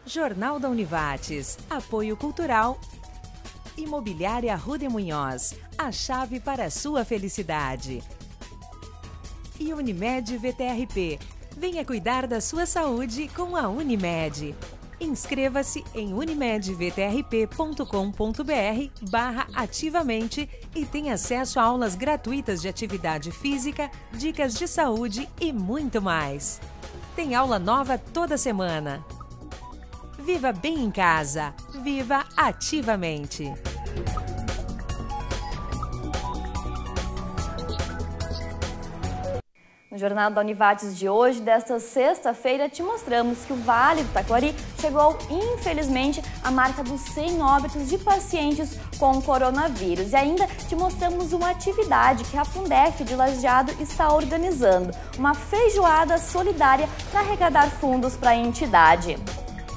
Jornal da Univates, apoio cultural. Imobiliária Rude Munhoz, a chave para a sua felicidade. E Unimed VTRP, venha cuidar da sua saúde com a Unimed. Inscreva-se em unimedvtrp.com.br/ativamente e tenha acesso a aulas gratuitas de atividade física, dicas de saúde e muito mais. Tem aula nova toda semana. Viva bem em casa. Viva ativamente. No Jornal da Univates de hoje, desta sexta-feira, te mostramos que o Vale do Taquari chegou, infelizmente, à marca dos 100 óbitos de pacientes com coronavírus. E ainda te mostramos uma atividade que a Fundef de Lajeado está organizando, uma feijoada solidária para arrecadar fundos para a entidade.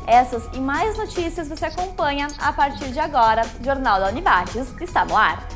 Essas e mais notícias você acompanha a partir de agora. O Jornal da Univates está no ar.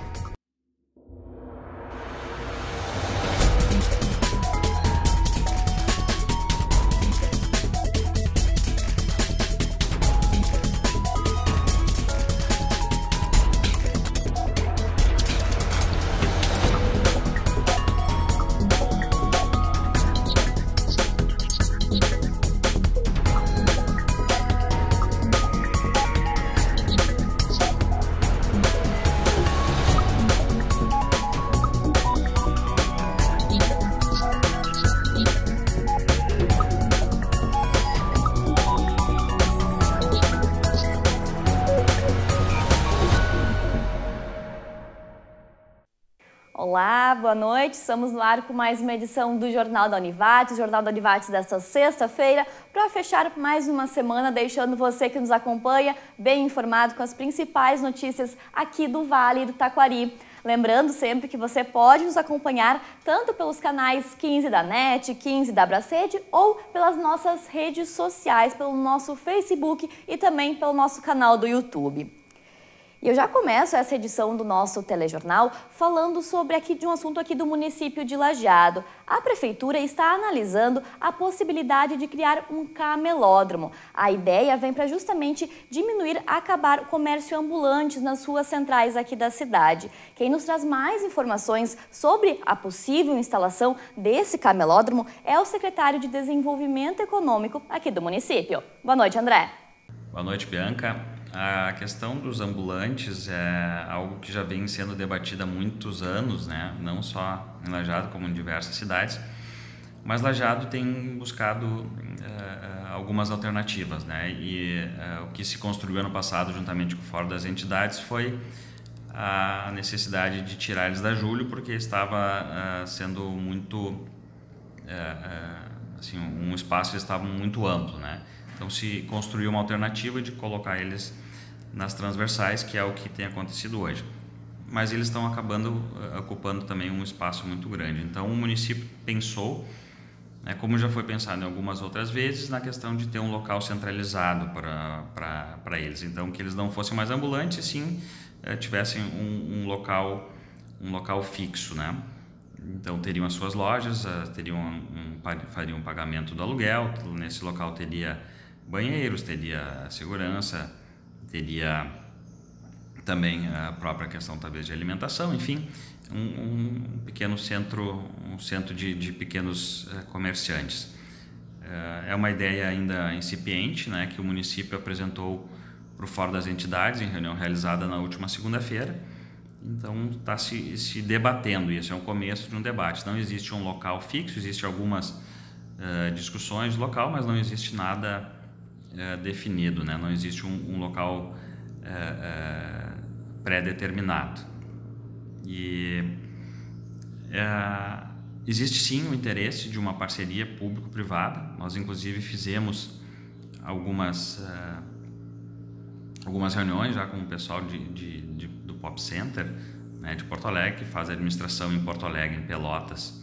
Olá, boa noite. Estamos no ar com mais uma edição do Jornal da Univates, o Jornal da Univates desta sexta-feira, para fechar mais uma semana, deixando você que nos acompanha bem informado com as principais notícias aqui do Vale do Taquari. Lembrando sempre que você pode nos acompanhar tanto pelos canais 15 da NET, 15 da Abracede ou pelas nossas redes sociais, pelo nosso Facebook e também pelo nosso canal do YouTube. E eu já começo essa edição do nosso telejornal falando sobre um assunto aqui do município de Lajeado. A prefeitura está analisando a possibilidade de criar um camelódromo. A ideia vem para justamente diminuir, acabar o comércio ambulante nas ruas centrais aqui da cidade. Quem nos traz mais informações sobre a possível instalação desse camelódromo é o secretário de Desenvolvimento Econômico aqui do município. Boa noite, André. Boa noite, Bianca. A questão dos ambulantes é algo que já vem sendo debatido há muitos anos, né? Não só em Lajeado, como em diversas cidades, mas Lajeado tem buscado algumas alternativas, né? E o que se construiu ano passado, juntamente com o Fórum das Entidades, foi a necessidade de tirar eles da Júlio, porque estava sendo muito, assim, um espaço que estava muito amplo, né? Então se construiu uma alternativa de colocar eles nas transversais, que é o que tem acontecido hoje. Mas eles estão acabando ocupando também um espaço muito grande. Então o município pensou, né, como já foi pensado em algumas outras vezes, na questão de ter um local centralizado para eles. Então que eles não fossem mais ambulantes, sim tivessem um local fixo, né? Então teriam as suas lojas, fariam um pagamento do aluguel, nesse local teria banheiros, teria segurança, teria também a própria questão talvez de alimentação, enfim, um pequeno centro, um centro de pequenos comerciantes. É uma ideia ainda incipiente, né, que o município apresentou para o Fórum das Entidades em reunião realizada na última segunda-feira. Então está se debatendo, isso é um começo de um debate. Não existe um local fixo, existem algumas discussões de local, mas não existe nada definido, né? Não existe um local pré-determinado. E existe sim o interesse de uma parceria público-privada. Nós inclusive fizemos algumas reuniões já com o pessoal do Pop Center, né, de Porto Alegre, que faz a administração em Porto Alegre, em Pelotas,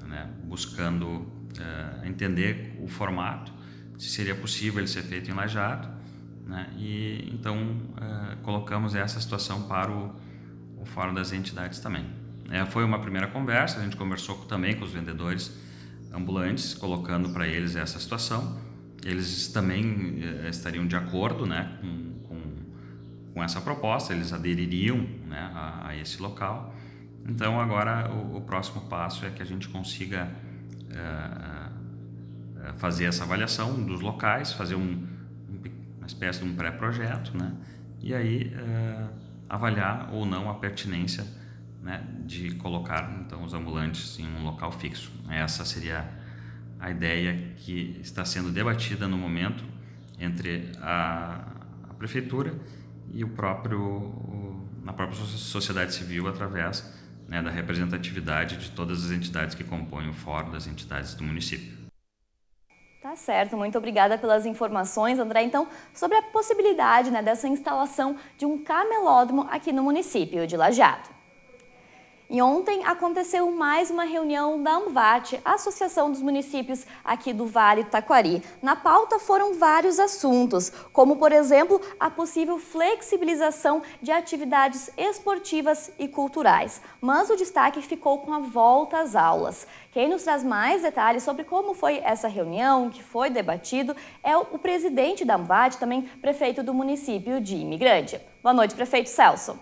né, buscando entender o formato, se seria possível ele ser feito em Lajeado, né, e então colocamos essa situação para o Fórum das Entidades também. Foi uma primeira conversa, a gente conversou também com os vendedores ambulantes, colocando para eles essa situação, eles também estariam de acordo, né, com essa proposta, eles adeririam, né, a esse local. Então agora o próximo passo é que a gente consiga fazer essa avaliação dos locais, fazer uma espécie de um pré-projeto, né, e aí avaliar ou não a pertinência, né, de colocar então os ambulantes em um local fixo. Essa seria a ideia que está sendo debatida no momento entre a prefeitura e a própria sociedade civil através, né, da representatividade de todas as entidades que compõem o fórum das entidades do município. Tá certo, muito obrigada pelas informações, André. Então, sobre a possibilidade, né, dessa instalação de um camelódromo aqui no município de Lajeado. E ontem aconteceu mais uma reunião da AMVAT, a Associação dos Municípios aqui do Vale do Taquari. Na pauta foram vários assuntos, como, por exemplo, a possível flexibilização de atividades esportivas e culturais. Mas o destaque ficou com a volta às aulas. Quem nos traz mais detalhes sobre como foi essa reunião, o que foi debatido, é o presidente da AMVAT, também prefeito do município de Imigrante. Boa noite, prefeito Celso.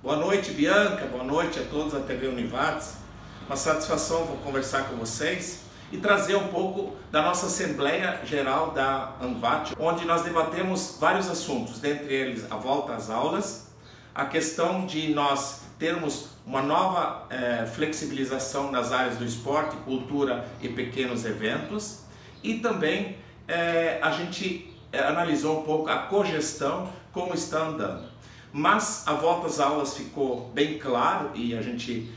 Boa noite, Bianca. Boa noite a todos da TV Univates. Uma satisfação vou conversar com vocês e trazer um pouco da nossa Assembleia Geral da AMVAT, onde nós debatemos vários assuntos, dentre eles a volta às aulas, a questão de nós termos uma nova flexibilização nas áreas do esporte, cultura e pequenos eventos, e também a gente analisou um pouco a cogestão, como está andando. Mas a volta às aulas ficou bem claro e a gente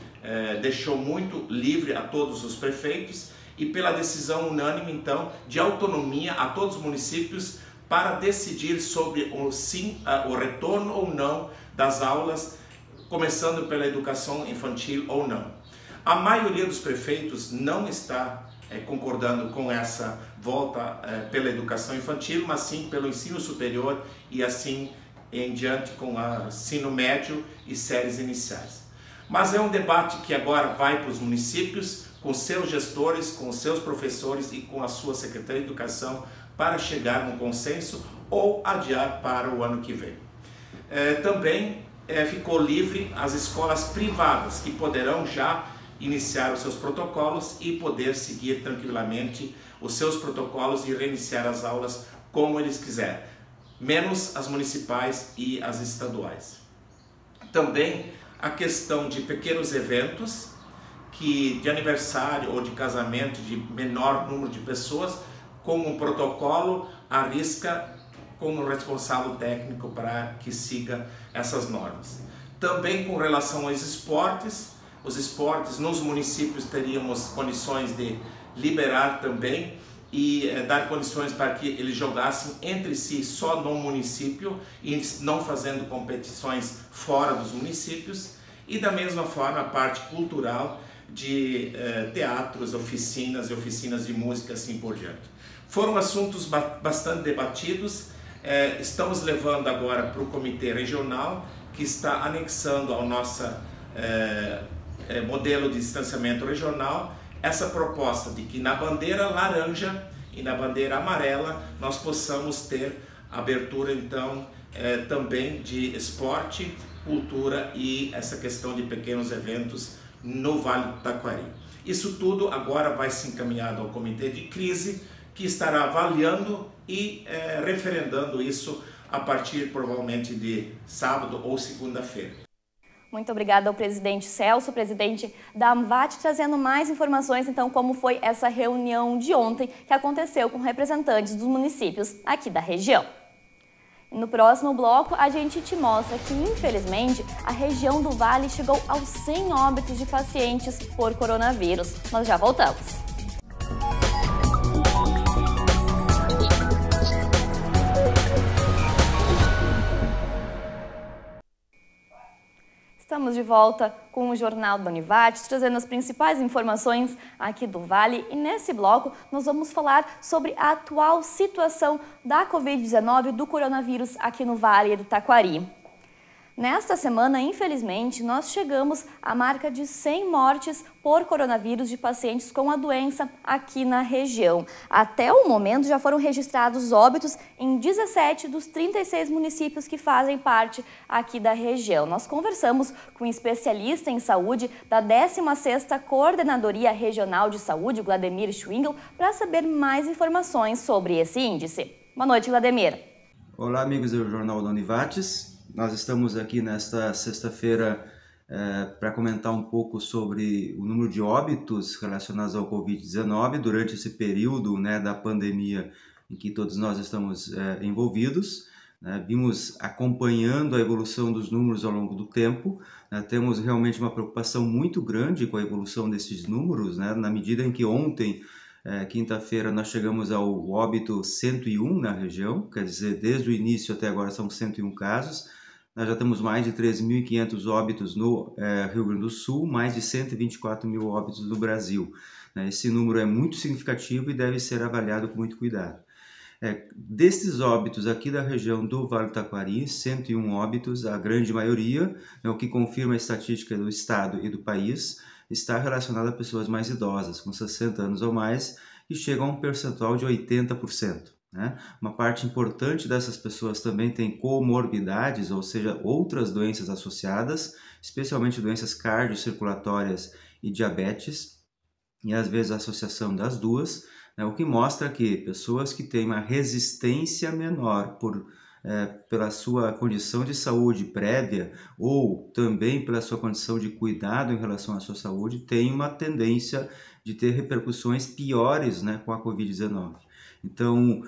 deixou muito livre a todos os prefeitos e pela decisão unânime, então, de autonomia a todos os municípios para decidir sobre o retorno ou não das aulas, começando pela educação infantil ou não. A maioria dos prefeitos não está concordando com essa volta pela educação infantil, mas sim pelo ensino superior e assim em diante com o ensino médio e séries iniciais. Mas é um debate que agora vai para os municípios, com seus gestores, com seus professores e com a sua Secretaria de Educação para chegar num consenso ou adiar para o ano que vem. Também ficou livre as escolas privadas, que poderão já iniciar os seus protocolos e poder seguir tranquilamente os seus protocolos e reiniciar as aulas como eles quiserem, menos as municipais e as estaduais. Também a questão de pequenos eventos, de aniversário ou de casamento de menor número de pessoas, com um protocolo à risca, com um responsável técnico para que siga essas normas. Também com relação aos esportes, os esportes nos municípios teríamos condições de liberar também e dar condições para que eles jogassem entre si só no município e não fazendo competições fora dos municípios. E da mesma forma a parte cultural de teatros, oficinas e oficinas de música, assim por diante. Foram assuntos bastante debatidos. Estamos levando agora para o Comitê Regional, que está anexando ao nosso modelo de distanciamento regional essa proposta de que na bandeira laranja e na bandeira amarela nós possamos ter abertura então também de esporte, cultura e essa questão de pequenos eventos no Vale do Taquari. Isso tudo agora vai ser encaminhado ao Comitê de Crise, que estará avaliando e referendando isso a partir provavelmente de sábado ou segunda-feira. Muito obrigada ao presidente Celso, presidente da AMVAT, trazendo mais informações, então, como foi essa reunião de ontem que aconteceu com representantes dos municípios aqui da região. E no próximo bloco, a gente te mostra que, infelizmente, a região do Vale chegou aos 100 óbitos de pacientes por coronavírus. Nós já voltamos. Estamos de volta com o Jornal da Univates, trazendo as principais informações aqui do Vale. E nesse bloco nós vamos falar sobre a atual situação da Covid-19, do coronavírus aqui no Vale do Taquari. Nesta semana, infelizmente, nós chegamos à marca de 100 mortes por coronavírus de pacientes com a doença aqui na região. Até o momento já foram registrados óbitos em 17 dos 36 municípios que fazem parte aqui da região. Nós conversamos com um especialista em saúde da 16ª Coordenadoria Regional de Saúde, Vladimir Schwingel, para saber mais informações sobre esse índice. Boa noite, Vladimir. Olá, amigos do Jornal da Univates. Nós estamos aqui nesta sexta-feira para comentar um pouco sobre o número de óbitos relacionados ao Covid-19 durante esse período, né, da pandemia em que todos nós estamos envolvidos. Vimos acompanhando a evolução dos números ao longo do tempo. Temos realmente uma preocupação muito grande com a evolução desses números, né, na medida em que ontem, quinta-feira, nós chegamos ao óbito 101 na região, quer dizer, desde o início até agora são 101 casos. Nós já temos mais de 3.500 óbitos no Rio Grande do Sul, mais de 124 mil óbitos no Brasil. Esse número é muito significativo e deve ser avaliado com muito cuidado. Desses óbitos aqui da região do Vale do Taquari, 101 óbitos, a grande maioria, o que confirma a estatística do estado e do país, está relacionada a pessoas mais idosas, com 60 anos ou mais, e chega a um percentual de 80%. Uma parte importante dessas pessoas também tem comorbidades, ou seja, outras doenças associadas, especialmente doenças cardiocirculatórias e diabetes, e às vezes a associação das duas, o que mostra que pessoas que têm uma resistência menor pela sua condição de saúde prévia ou também pela sua condição de cuidado em relação à sua saúde, têm uma tendência de ter repercussões piores, com a Covid-19. Então,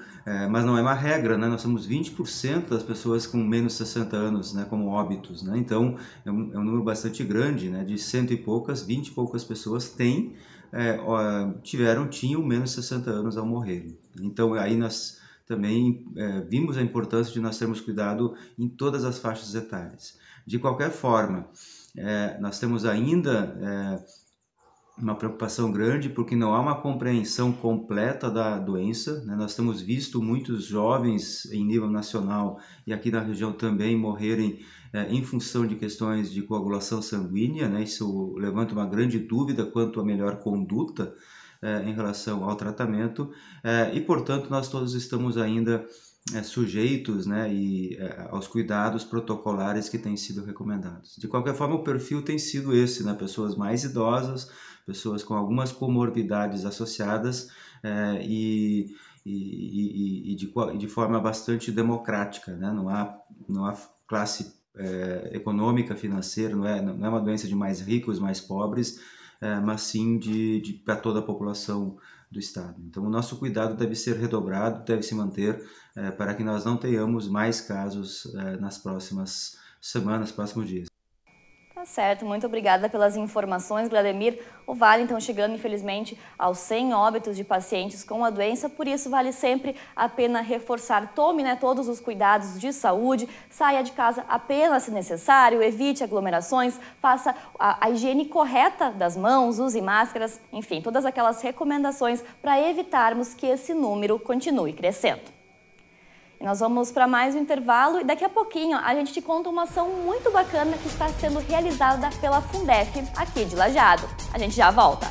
mas não é uma regra, nós somos 20% das pessoas com menos de 60 anos, como óbitos, Então, é um número bastante grande, de 100 e poucas, 20 e poucas pessoas tinham menos de 60 anos ao morrerem. Então, aí nós também vimos a importância de nós termos cuidado em todas as faixas etárias. De qualquer forma, nós temos ainda uma preocupação grande porque não há uma compreensão completa da doença. Nós temos visto muitos jovens em nível nacional e aqui na região também morrerem em função de questões de coagulação sanguínea. Isso levanta uma grande dúvida quanto à melhor conduta em relação ao tratamento e, portanto, nós todos estamos ainda sujeitos aos cuidados protocolares que têm sido recomendados. De qualquer forma, o perfil tem sido esse, pessoas mais idosas, pessoas com algumas comorbidades associadas e de forma bastante democrática. Não há classe econômica, financeira, não é uma doença de mais ricos, mais pobres, mas sim para toda a população do estado. Então, o nosso cuidado deve ser redobrado, deve se manter para que nós não tenhamos mais casos nas próximas semanas, próximos dias. Tá certo, muito obrigada pelas informações, Vladimir. O Vale, então, chegando, infelizmente, aos 100 óbitos de pacientes com a doença, por isso vale sempre a pena reforçar. Tome todos os cuidados de saúde, saia de casa apenas se necessário, evite aglomerações, faça a higiene correta das mãos, use máscaras, enfim, todas aquelas recomendações para evitarmos que esse número continue crescendo. Nós vamos para mais um intervalo e daqui a pouquinho a gente te conta uma ação muito bacana que está sendo realizada pela Fundef aqui de Lajeado. A gente já volta.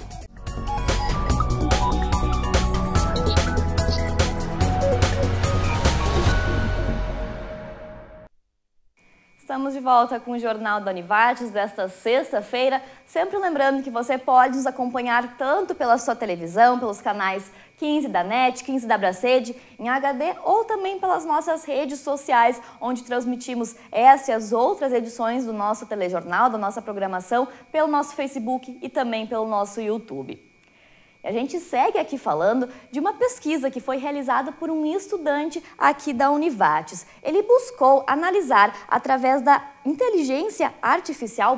Estamos de volta com o Jornal da Univates desta sexta-feira, sempre lembrando que você pode nos acompanhar tanto pela sua televisão, pelos canais 15 da NET, 15 da Braced, em HD ou também pelas nossas redes sociais, onde transmitimos essa e as outras edições do nosso telejornal, da nossa programação, pelo nosso Facebook e também pelo nosso YouTube. A gente segue aqui falando de uma pesquisa que foi realizada por um estudante aqui da Univates. Ele buscou analisar através da inteligência artificial,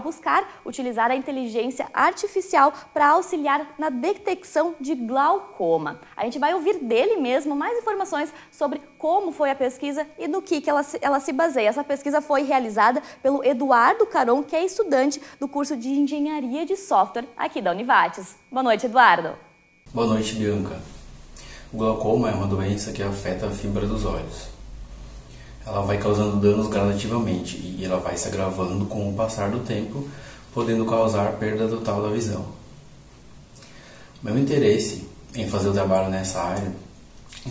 utilizar a inteligência artificial para auxiliar na detecção de glaucoma. A gente vai ouvir dele mesmo mais informações sobre como foi a pesquisa e no que ela se baseia. Essa pesquisa foi realizada pelo Eduardo Caron, que é estudante do curso de Engenharia de Software aqui da Univates. Boa noite, Eduardo. Boa noite, Bianca. O glaucoma é uma doença que afeta a fibra dos olhos. ela vai causando danos gradativamente e ela vai se agravando com o passar do tempo, podendo causar perda total da visão. Meu interesse em fazer o trabalho nessa área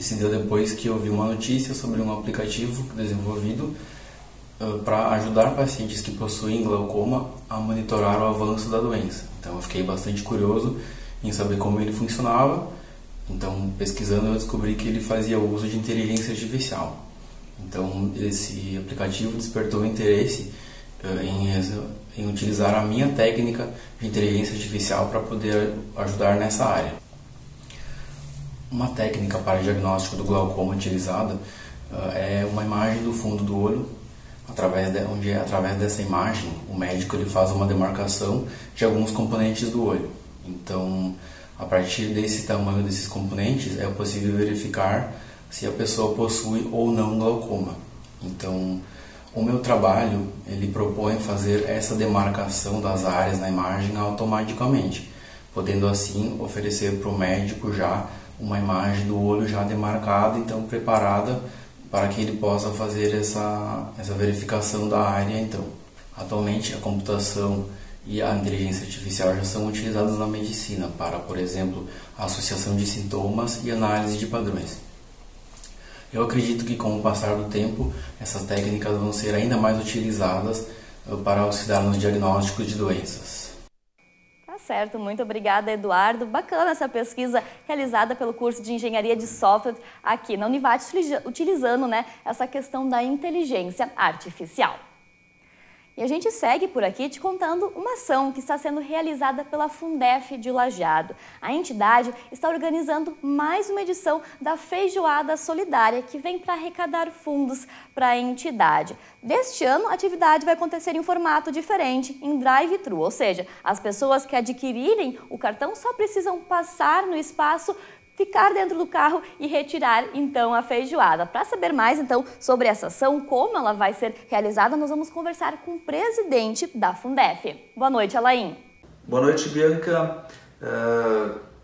se deu depois que eu vi uma notícia sobre um aplicativo desenvolvido para ajudar pacientes que possuem glaucoma a monitorar o avanço da doença. Então eu fiquei bastante curioso em saber como ele funcionava. Então, pesquisando, eu descobri que ele fazia uso de inteligência artificial. Então, esse aplicativo despertou interesse em utilizar a minha técnica de inteligência artificial para poder ajudar nessa área. Uma técnica para diagnóstico do glaucoma utilizada é uma imagem do fundo do olho, através dessa imagem o médico ele faz uma demarcação de alguns componentes do olho. Então, a partir desse tamanho desses componentes é possível verificar se a pessoa possui ou não glaucoma. Então, o meu trabalho ele propõe fazer essa demarcação das áreas na imagem automaticamente, podendo assim oferecer para o médico já uma imagem do olho já demarcada, então preparada para que ele possa fazer essa verificação da área. Então, atualmente a computação e a inteligência artificial já são utilizadas na medicina para, por exemplo, a associação de sintomas e análise de padrões. Eu acredito que com o passar do tempo, essas técnicas vão ser ainda mais utilizadas para auxiliar nos diagnósticos de doenças. Tá certo, muito obrigada, Eduardo. Bacana essa pesquisa realizada pelo curso de Engenharia de Software aqui na Univates, utilizando, essa questão da inteligência artificial. E a gente segue por aqui te contando uma ação que está sendo realizada pela Fundef de Lajeado. A entidade está organizando mais uma edição da Feijoada Solidária, que vem para arrecadar fundos para a entidade. Deste ano, a atividade vai acontecer em formato diferente, em drive-thru, ou seja, as pessoas que adquirirem o cartão só precisam passar no espaço, ficar dentro do carro e retirar, então, a feijoada. Para saber mais, então, sobre essa ação, como ela vai ser realizada, nós vamos conversar com o presidente da Fundef. Boa noite, Alain. Boa noite, Bianca.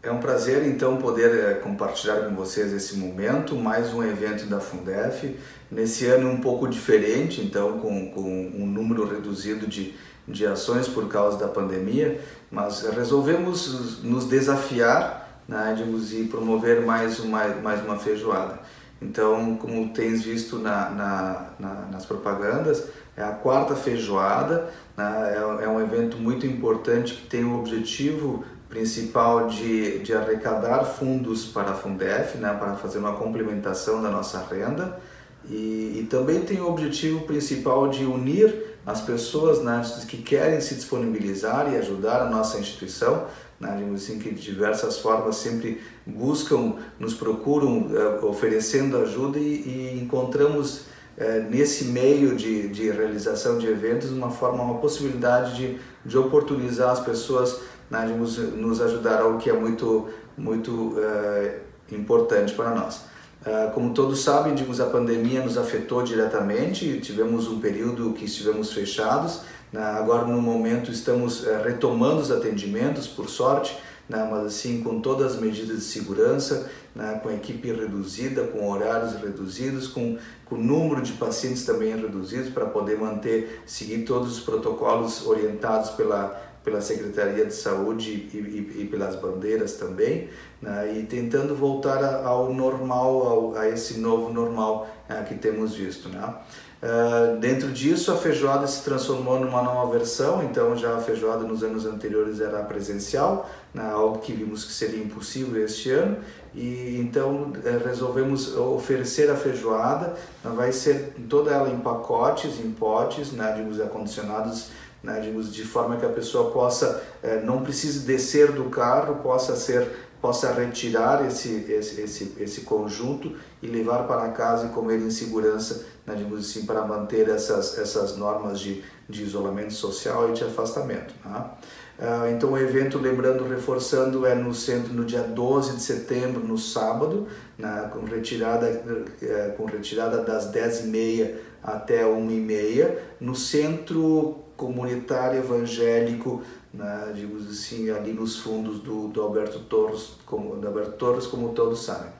É um prazer, então, poder compartilhar com vocês esse momento, mais um evento da Fundef. Nesse ano um pouco diferente, então, com um número reduzido de ações por causa da pandemia, mas resolvemos nos desafiar, e promover mais uma feijoada. Então, como tens visto nas propagandas, é a 4ª feijoada, é um evento muito importante que tem o objetivo principal de arrecadar fundos para a Fundef, para fazer uma complementação da nossa renda, e também tem o objetivo principal de unir as pessoas que querem se disponibilizar e ajudar a nossa instituição, assim, que de diversas formas sempre buscam, nos procuram oferecendo ajuda e encontramos nesse meio de realização de eventos uma possibilidade de oportunizar as pessoas, nos ajudar, algo que é muito importante para nós. Como todos sabem, a pandemia nos afetou diretamente, tivemos um período que estivemos fechados. Agora, no momento, estamos retomando os atendimentos, por sorte, mas assim, com todas as medidas de segurança, com a equipe reduzida, com horários reduzidos, com o número de pacientes também reduzidos, para poder seguir todos os protocolos orientados pela Secretaria de Saúde e pelas bandeiras também, e tentando voltar ao normal, a esse novo normal que temos visto. Dentro disso, a feijoada se transformou numa nova versão. Então, já a feijoada nos anos anteriores era presencial, algo que vimos que seria impossível este ano, e então resolvemos oferecer a feijoada. Vai ser toda ela em pacotes, em potes, acondicionados, de forma que a pessoa não precise descer do carro, possa retirar esse conjunto e levar para casa e comer em segurança, assim, para manter essas normas de isolamento social e de afastamento. Então, o evento, reforçando, é no centro no dia 12 de setembro, no sábado, com retirada das 10h30 até 1h30, no Centro Comunitário Evangélico, ali nos fundos do Alberto Torres, como todos sabem.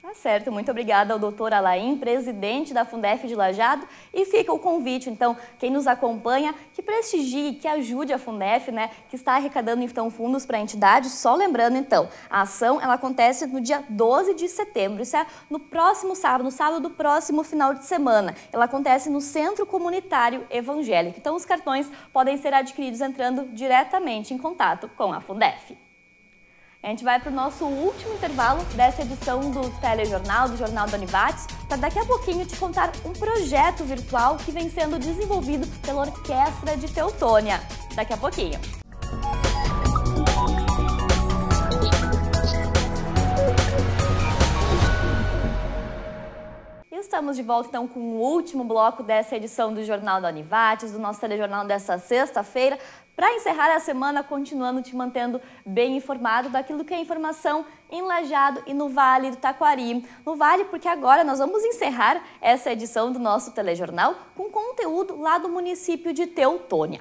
Tá certo, muito obrigada ao doutor Alain, presidente da Fundef de Lajeado, e fica o convite, então, quem nos acompanha, que prestigie, que ajude a Fundef, né, que está arrecadando, então, fundos para a entidade. Só lembrando, então, a ação, ela acontece no dia 12 de setembro, isso é no próximo sábado, no sábado do próximo final de semana. Ela acontece no Centro Comunitário Evangélico, então os cartões podem ser adquiridos entrando diretamente em contato com a Fundef. A gente vai para o nosso último intervalo dessa edição do Telejornal, do Jornal da Univates, para daqui a pouquinho te contar um projeto virtual que vem sendo desenvolvido pela Orquestra de Teutônia. Daqui a pouquinho. Estamos de volta então com o último bloco dessa edição do Jornal da Univates, do nosso telejornal dessa sexta-feira, para encerrar a semana continuando te mantendo bem informado daquilo que é informação em Lajeado e no Vale do Taquari. No Vale, porque agora nós vamos encerrar essa edição do nosso telejornal com conteúdo lá do município de Teutônia.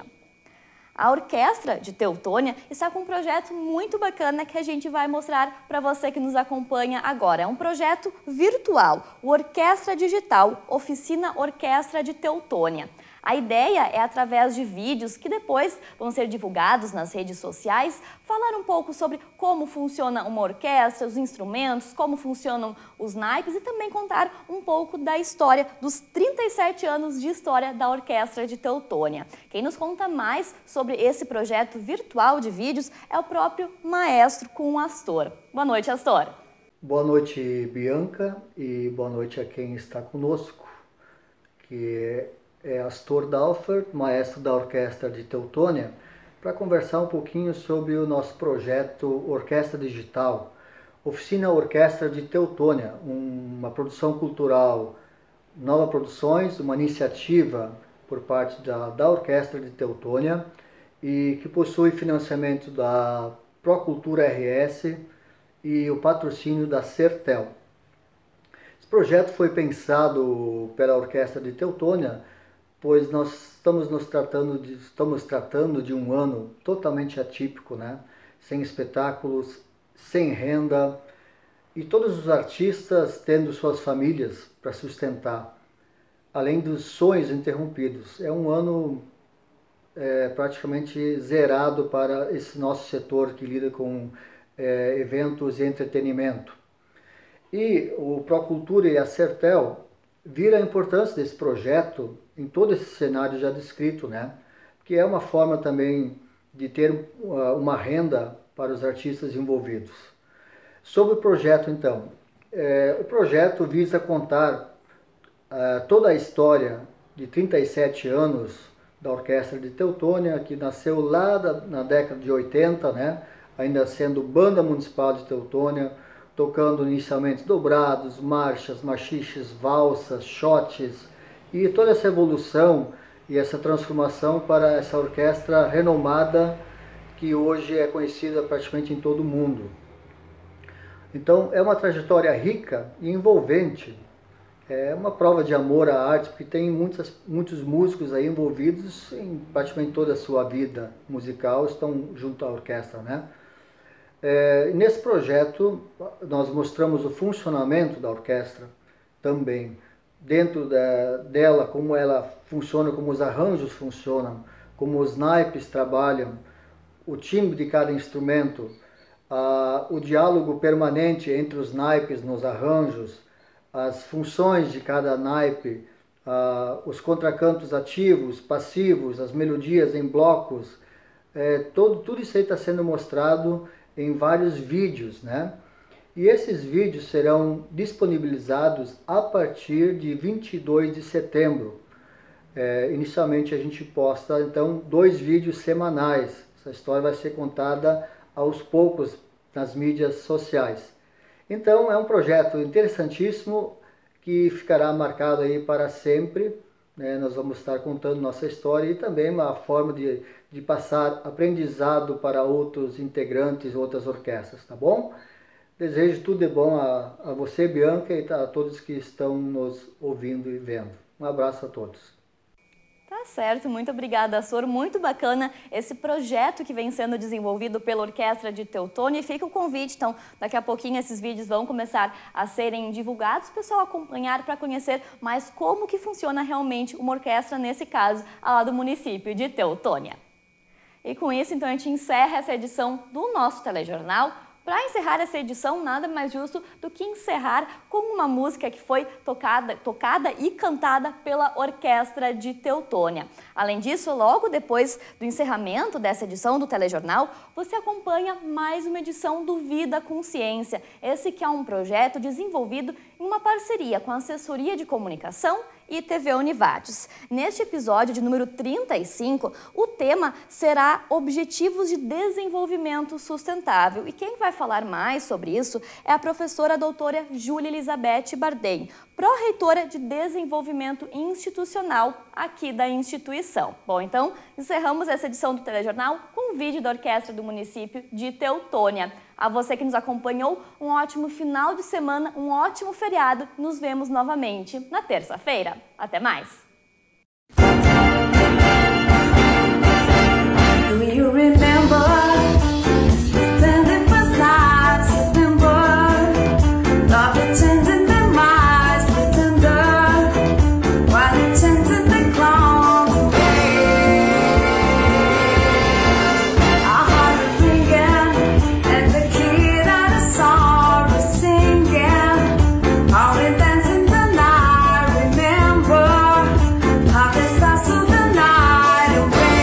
A Orquestra de Teutônia está com um projeto muito bacana que a gente vai mostrar para você que nos acompanha agora. É um projeto virtual, o Orquestra Digital, Oficina Orquestra de Teutônia. A ideia é, através de vídeos que depois vão ser divulgados nas redes sociais, falar um pouco sobre como funciona uma orquestra, os instrumentos, como funcionam os naipes e também contar um pouco da história, dos 37 anos de história da Orquestra de Teutônia. Quem nos conta mais sobre esse projeto virtual de vídeos é o próprio maestro com o Astor. Boa noite, Astor. Boa noite, Bianca, e boa noite a quem está conosco, que é Astor Dalfert, maestro da Orquestra de Teutônia, para conversar um pouquinho sobre o nosso projeto Orquestra Digital, Oficina Orquestra de Teutônia, uma produção cultural, Nova Produções, uma iniciativa por parte da Orquestra de Teutônia e que possui financiamento da Procultura RS e o patrocínio da Sertel. Esse projeto foi pensado pela Orquestra de Teutônia, pois nós estamos tratando de um ano totalmente atípico, né? Sem espetáculos, sem renda e todos os artistas tendo suas famílias para sustentar, além dos sonhos interrompidos. É um ano praticamente zerado para esse nosso setor que lida com eventos e entretenimento. E o Procultura e a Sertel viram a importância desse projeto em todo esse cenário já descrito, né? Que é uma forma também de ter uma renda para os artistas envolvidos. Sobre o projeto, então, o projeto visa contar toda a história de 37 anos da Orquestra de Teutônia, que nasceu lá na década de 80, né? Ainda sendo Banda Municipal de Teutônia, tocando inicialmente dobrados, marchas, machiches, valsas, shotes, e toda essa evolução e essa transformação para essa orquestra renomada que hoje é conhecida praticamente em todo o mundo. Então é uma trajetória rica e envolvente, é uma prova de amor à arte, porque tem muitos músicos aí envolvidos em praticamente toda a sua vida musical, estão junto à orquestra, né? Nesse projeto nós mostramos o funcionamento da orquestra também, dentro dela, como ela funciona, como os arranjos funcionam, como os naipes trabalham, o timbre de cada instrumento, o diálogo permanente entre os naipes nos arranjos, as funções de cada naipe, os contracantos ativos, passivos, as melodias em blocos, tudo isso aí está sendo mostrado em vários vídeos, né? E esses vídeos serão disponibilizados a partir de 22 de setembro. Inicialmente a gente posta, então, 2 vídeos semanais. Essa história vai ser contada aos poucos nas mídias sociais. Então é um projeto interessantíssimo que ficará marcado aí para sempre, né? Nós vamos estar contando nossa história e também uma forma de passar aprendizado para outros integrantes, outras orquestras, tá bom? Desejo tudo de bom a você, Bianca, e a todos que estão nos ouvindo e vendo. Um abraço a todos. Tá certo, muito obrigada, Sor. Muito bacana esse projeto que vem sendo desenvolvido pela Orquestra de Teutônia. E fica o convite, então, daqui a pouquinho esses vídeos vão começar a serem divulgados, o pessoal acompanhar para conhecer mais como que funciona realmente uma orquestra, nesse caso, lá do município de Teutônia. E com isso, então, a gente encerra essa edição do nosso telejornal. Para encerrar essa edição, nada mais justo do que encerrar com uma música que foi tocada e cantada pela Orquestra de Teutônia. Além disso, logo depois do encerramento dessa edição do telejornal, você acompanha mais uma edição do Vida com Ciência. Esse que é um projeto desenvolvido em uma parceria com a Assessoria de Comunicação e TV Univates. Neste episódio de número 35, o tema será Objetivos de Desenvolvimento Sustentável. E quem vai falar mais sobre isso é a professora doutora Júlia Elizabeth Bardem, pró-reitora de Desenvolvimento Institucional aqui da instituição. Bom, então, encerramos essa edição do telejornal com um vídeo da Orquestra do município de Teutônia. A você que nos acompanhou, um ótimo final de semana, um ótimo feriado. Nos vemos novamente na terça-feira. Até mais! Do you remember when it was last September? Love it changing their minds, pretender. While it changing the clown away. Our heart is ringing, and the kid out of song is singing. All we dance in the night, remember how they start to the night away.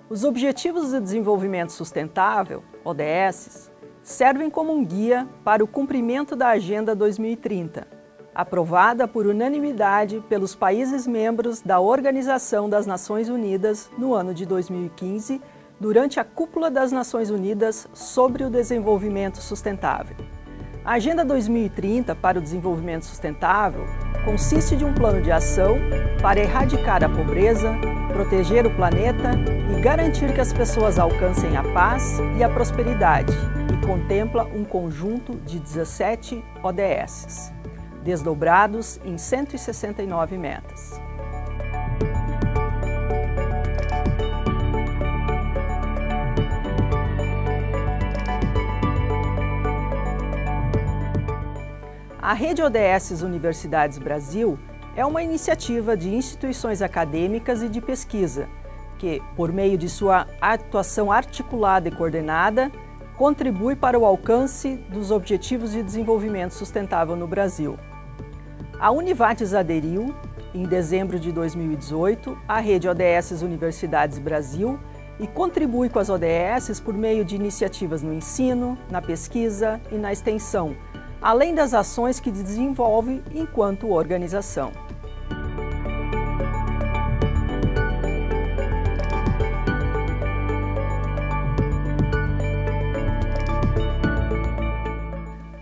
Os Objetivos de Desenvolvimento Sustentável, ODS, servem como um guia para o cumprimento da Agenda 2030, aprovada por unanimidade pelos países membros da Organização das Nações Unidas no ano de 2015, durante a Cúpula das Nações Unidas sobre o Desenvolvimento Sustentável. A Agenda 2030 para o Desenvolvimento Sustentável consiste de um plano de ação para erradicar a pobreza, proteger o planeta e garantir que as pessoas alcancem a paz e a prosperidade, e contempla um conjunto de 17 ODS, desdobrados em 169 metas. A Rede ODS Universidades Brasil é uma iniciativa de instituições acadêmicas e de pesquisa que, por meio de sua atuação articulada e coordenada, contribui para o alcance dos Objetivos de Desenvolvimento Sustentável no Brasil. A Univates aderiu, em dezembro de 2018, à Rede ODS Universidades Brasil e contribui com as ODS por meio de iniciativas no ensino, na pesquisa e na extensão, além das ações que desenvolve enquanto organização.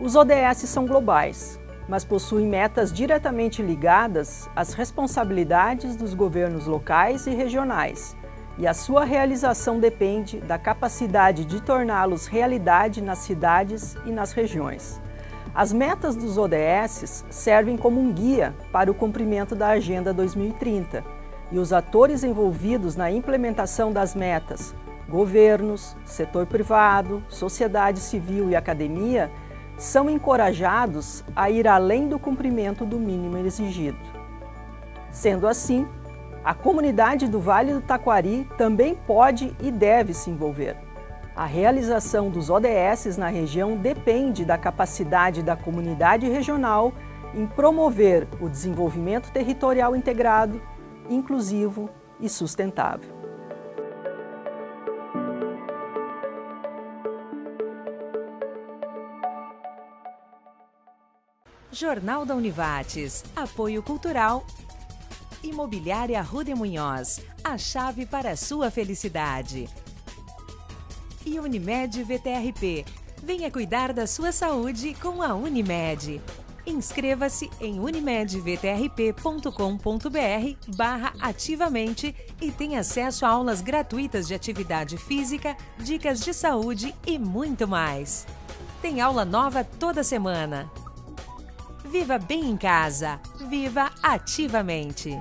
Os ODS são globais, mas possuem metas diretamente ligadas às responsabilidades dos governos locais e regionais, e a sua realização depende da capacidade de torná-los realidade nas cidades e nas regiões. As metas dos ODS servem como um guia para o cumprimento da Agenda 2030, e os atores envolvidos na implementação das metas, governos, setor privado, sociedade civil e academia, são encorajados a ir além do cumprimento do mínimo exigido. Sendo assim, a comunidade do Vale do Taquari também pode e deve se envolver. A realização dos ODS na região depende da capacidade da comunidade regional em promover o desenvolvimento territorial integrado, inclusivo e sustentável. Jornal da Univates, apoio cultural. Imobiliária Rudemunhoz, a chave para a sua felicidade. E Unimed VTRP, venha cuidar da sua saúde com a Unimed. Inscreva-se em unimedvtrp.com.br/ativamente e tenha acesso a aulas gratuitas de atividade física, dicas de saúde e muito mais. Tem aula nova toda semana. Viva bem em casa. Viva ativamente.